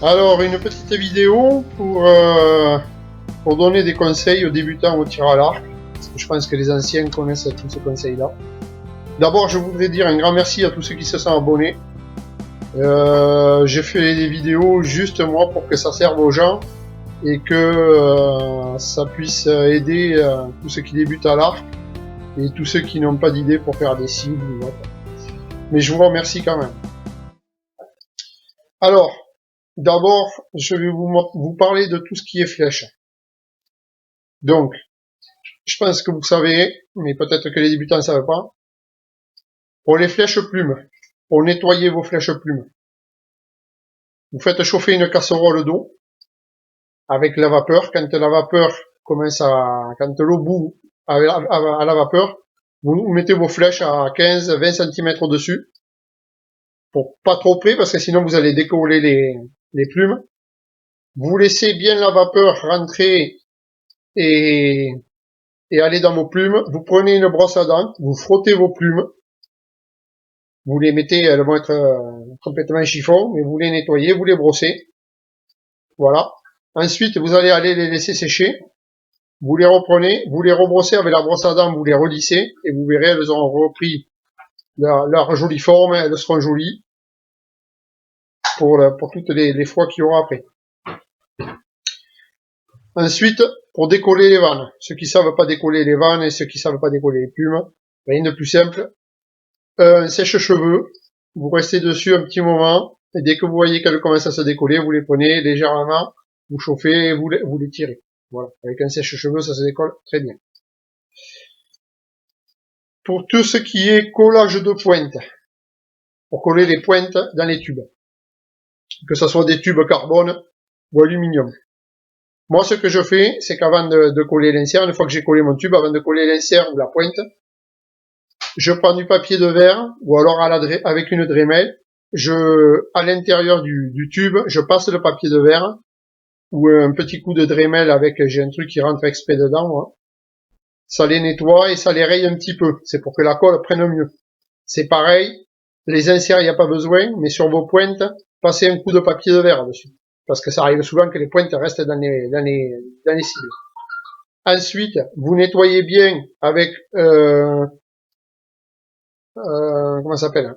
Alors, une petite vidéo pour donner des conseils aux débutants au tir à l'arc, parce que je pense que les anciens connaissent tous ces conseils-là. D'abord, je voudrais dire un grand merci à tous ceux qui se sont abonnés. J'ai fait des vidéos juste moi pour que ça serve aux gens et que ça puisse aider tous ceux qui débutent à l'arc et tous ceux qui n'ont pas d'idée pour faire des cibles ou autre. Mais je vous remercie quand même. Alors, d'abord, je vais vous parler de tout ce qui est flèche. Donc, je pense que vous savez, mais peut-être que les débutants ne savent pas. Pour les flèches plumes, pour nettoyer vos flèches plumes, vous faites chauffer une casserole d'eau avec la vapeur. Quand la vapeur commence quand l'eau bout à la vapeur, vous mettez vos flèches à 15-20 cm au-dessus, pour pas trop près, parce que sinon vous allez décoller les plumes. Vous laissez bien la vapeur rentrer et aller dans vos plumes. Vous prenez une brosse à dents, vous frottez vos plumes. Vous les mettez, elles vont être complètement chiffon, mais vous les nettoyez, vous les brossez. Voilà. Ensuite, vous allez les laisser sécher. Vous les reprenez, vous les rebrossez avec la brosse à dents, vous les relissez, et vous verrez, elles auront repris leur jolie forme, elles seront jolies pour toutes les fois qu'il y aura après. Ensuite, pour décoller les vannes, ceux qui savent pas décoller les vannes et ceux qui savent pas décoller les plumes, rien de plus simple. Un sèche-cheveux, vous restez dessus un petit moment, et dès que vous voyez qu'elles commencent à se décoller, vous les prenez légèrement, vous chauffez et vous les tirez. Voilà, avec un sèche-cheveux, ça se décolle très bien. Pour tout ce qui est collage de pointe, pour coller les pointes dans les tubes, que ce soit des tubes carbone ou aluminium. Moi, ce que je fais, c'est qu'avant de coller l'insert, une fois que j'ai collé mon tube, avant de coller l'insert ou la pointe, je prends du papier de verre, ou alors avec une Dremel, à l'intérieur du tube, je passe le papier de verre, ou un petit coup de Dremel j'ai un truc qui rentre exprès dedans, moi. Ça les nettoie et ça les raye un petit peu. C'est pour que la colle prenne mieux. C'est pareil, les inserts, il n'y a pas besoin, mais sur vos pointes, passez un coup de papier de verre dessus. Parce que ça arrive souvent que les pointes restent dans les cibles. Ensuite, vous nettoyez bien avec, comment ça s'appelle,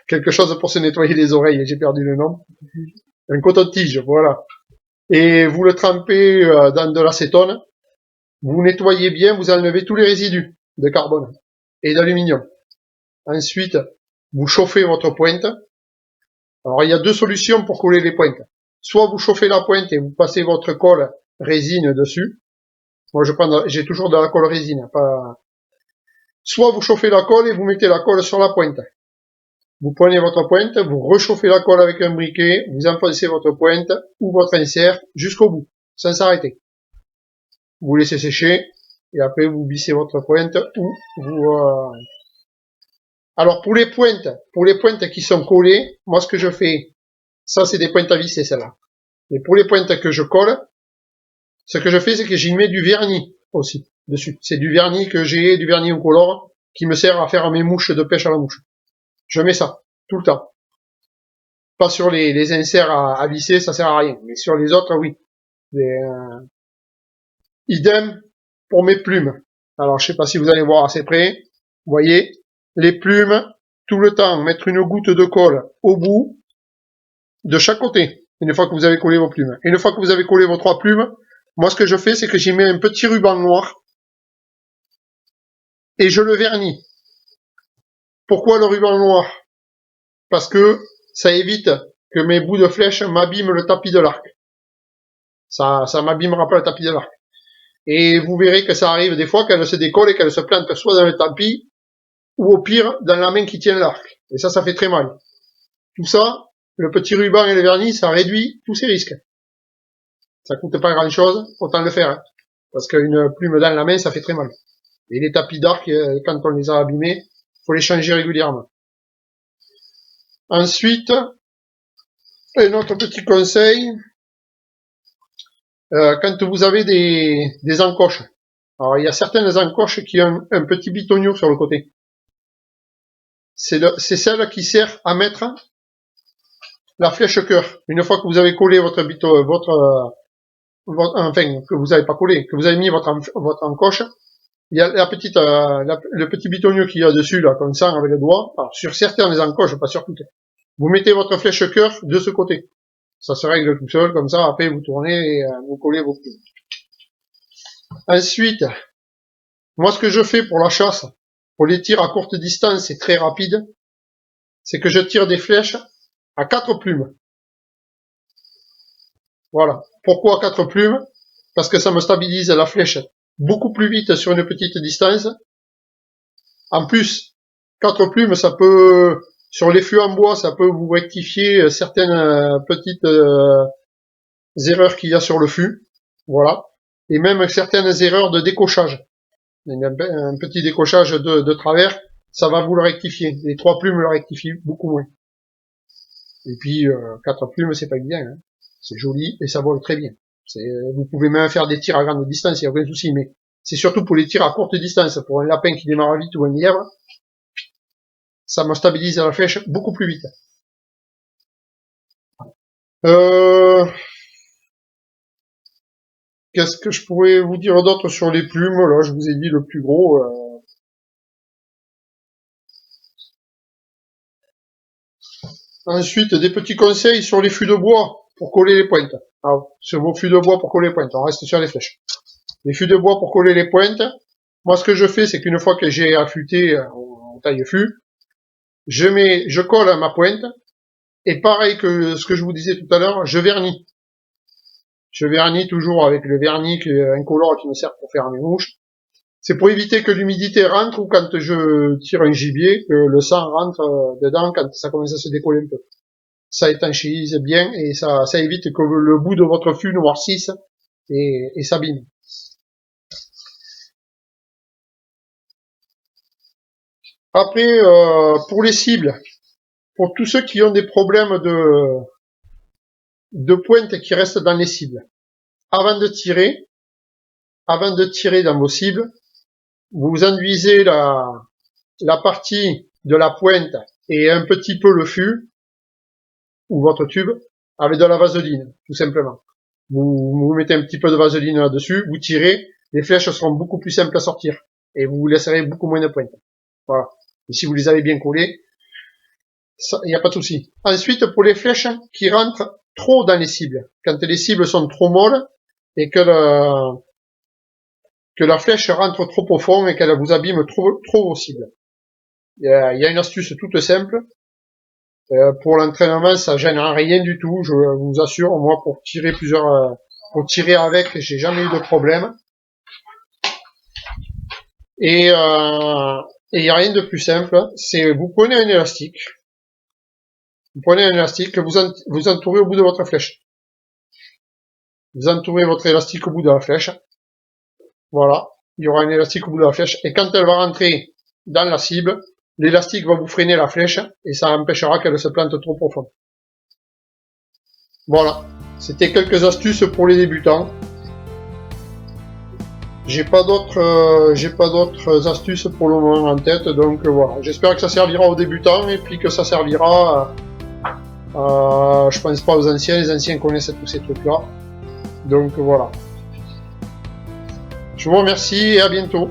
quelque chose pour se nettoyer les oreilles, j'ai perdu le nom. Un coton-tige, voilà. Et vous le trempez dans de l'acétone. Vous nettoyez bien, vous enlevez tous les résidus de carbone et d'aluminium. Ensuite, vous chauffez votre pointe. Alors, il y a deux solutions pour coller les pointes. Soit vous chauffez la pointe et vous passez votre colle résine dessus. Moi, j'ai toujours de la colle résine, pas. Soit vous chauffez la colle et vous mettez la colle sur la pointe. Vous prenez votre pointe, vous rechauffez la colle avec un briquet, vous enfoncez votre pointe ou votre insert jusqu'au bout, sans s'arrêter. Vous laissez sécher et après vous vissez votre pointe ou vous. Alors pour les pointes qui sont collées, moi ce que je fais, ça c'est des pointes à visser celles-là. Et pour les pointes que je colle, ce que je fais c'est que j'y mets du vernis aussi dessus. C'est du vernis du vernis incolore qui me sert à faire mes mouches de pêche à la mouche. Je mets ça tout le temps. Pas sur les inserts à visser, ça sert à rien. Mais sur les autres, oui. Idem pour mes plumes. Alors, je sais pas si vous allez voir assez près. Vous voyez, les plumes, tout le temps, mettre une goutte de colle au bout, de chaque côté, une fois que vous avez collé vos plumes. Et une fois que vous avez collé vos 3 plumes, moi, ce que je fais, c'est que j'y mets un petit ruban noir et je le vernis. Pourquoi le ruban noir? Parce que ça évite que mes bouts de flèche m'abîment le tapis de l'arc. Ça m'abîmera pas le tapis de l'arc. Et vous verrez que ça arrive des fois qu'elle se décolle et qu'elle se plante soit dans le tapis, ou au pire, dans la main qui tient l'arc. Et ça fait très mal. Tout ça, le petit ruban et le vernis, ça réduit tous ces risques. Ça coûte pas grand chose, autant le faire. Hein. Parce qu'une plume dans la main, ça fait très mal. Et les tapis d'arc, quand on les a abîmés, faut les changer régulièrement. Ensuite, un autre petit conseil, quand vous avez des encoches. Alors, il y a certaines encoches qui ont un petit bitonio sur le côté. C'est celle qui sert à mettre la flèche cœur. Une fois que vous avez collé votre enfin, que vous avez pas collé, que vous avez mis votre encoche, il y a la petite, le petit bitonio qu'il y a dessus, là, comme ça, avec le doigt. Alors, sur certaines des encoches, pas sur toutes. Vous mettez votre flèche cœur de ce côté. Ça se règle tout seul, comme ça, après vous tournez et vous collez vos plumes. Ensuite, moi ce que je fais pour la chasse, pour les tirs à courte distance et très rapides, c'est que je tire des flèches à 4 plumes. Voilà. Pourquoi 4 plumes? Parce que ça me stabilise la flèche beaucoup plus vite sur une petite distance. En plus, 4 plumes, ça peut, sur les fûts en bois, ça peut vous rectifier certaines petites erreurs qu'il y a sur le fût. Voilà. Et même certaines erreurs de décochage. Un petit décochage de travers, ça va vous le rectifier. Les 3 plumes le rectifient beaucoup moins. Et puis, 4 plumes, c'est pas bien. Hein. C'est joli et ça vole très bien. Vous pouvez même faire des tirs à grande distance, il n'y a aucun souci, mais c'est surtout pour les tirs à courte distance, pour un lapin qui démarre vite ou un lièvre, ça me stabilise la flèche beaucoup plus vite. Qu'est-ce que je pourrais vous dire d'autre sur les plumes? Là, je vous ai dit le plus gros. Ensuite, des petits conseils sur les fûts de bois pour coller les pointes. Alors, sur vos fûts de bois pour coller les pointes, on reste sur les flèches. Les fûts de bois pour coller les pointes, moi ce que je fais, c'est qu'une fois que j'ai affûté en taille fût, je colle à ma pointe, et pareil que ce que je vous disais tout à l'heure, je vernis. Je vernis toujours avec le vernis incolore qui me sert pour faire mes mouches. C'est pour éviter que l'humidité rentre ou quand je tire un gibier, que le sang rentre dedans quand ça commence à se décoller un peu. Ça étanchéise bien et ça évite que le bout de votre fût noircisse et s'abîme. Après, pour les cibles, pour tous ceux qui ont des problèmes de pointe qui restent dans les cibles, avant de tirer dans vos cibles, vous enduisez la partie de la pointe et un petit peu le fût, ou votre tube, avec de la vaseline, tout simplement. Vous mettez un petit peu de vaseline là-dessus, vous tirez, les flèches seront beaucoup plus simples à sortir, et vous laisserez beaucoup moins de pointe. Voilà. Et si vous les avez bien collées, il n'y a pas de souci. Ensuite, pour les flèches qui rentrent trop dans les cibles, quand les cibles sont trop molles, et que la flèche rentre trop profond et qu'elle vous abîme trop vos cibles. Il y a une astuce toute simple. Pour l'entraînement, ça gêne rien du tout, je vous assure. Moi, pour tirer avec, j'ai jamais eu de problème. Et il n'y a rien de plus simple. C'est vous prenez un élastique. Vous prenez un élastique que vous entourez au bout de votre flèche. Vous entourez votre élastique au bout de la flèche. Voilà. Il y aura un élastique au bout de la flèche. Et quand elle va rentrer dans la cible, l'élastique va vous freiner la flèche et ça empêchera qu'elle se plante trop profond. Voilà. C'était quelques astuces pour les débutants. J'ai pas d'autres astuces pour le moment en tête, donc voilà. J'espère que ça servira aux débutants et puis que ça servira je pense pas aux anciens, les anciens connaissent tous ces trucs-là. Donc voilà. Je vous remercie et à bientôt.